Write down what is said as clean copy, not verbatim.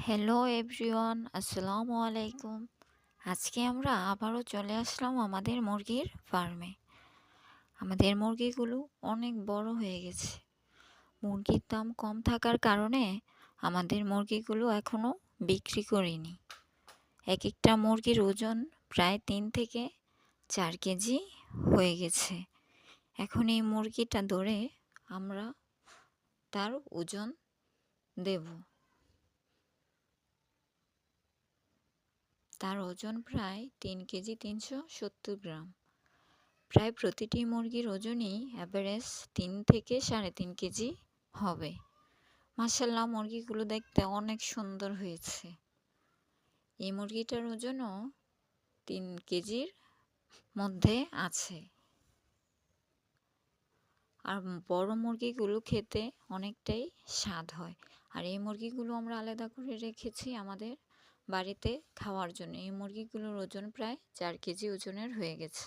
Hello everyone, আসসালামু আলাইকুম। আজকে আমরা আবারও চলে আসলাম আমাদের মুরগির ফার্মে। আমাদের মুরগিগুলো অনেক বড় হয়ে গেছে। মুরগির দাম কম থাকার কারণে আমাদের মুরগিগুলো এখনও বিক্রি করিনি। এক একটা মুরগির ওজন প্রায় 3 থেকে 4 কেজি হয়ে গেছে। এখন এই মুরগিটা ধরে আমরা তার ওজন দেব। তার ওজন প্রায় 3 কেজি 370 গ্রাম। প্রায় প্রতিটি মুরগির ওজনই অ্যাভারেজ 3 থেকে 3.5 কেজি হবে। মাশাআল্লাহ, মুরগিগুলো দেখতে অনেক সুন্দর হয়েছে। এই মুরগিটার ওজনও 3 কেজির মধ্যে আছে। আর বড় মুরগিগুলো খেতে অনেকটাই স্বাদ হয়। আর এই মুরগিগুলো আমরা আলাদা করে রেখেছি আমাদের বাড়িতে খাওয়ার জন্য। এই মুরগিগুলোর ওজন প্রায় 4 কেজি ওজনের হয়ে গেছে।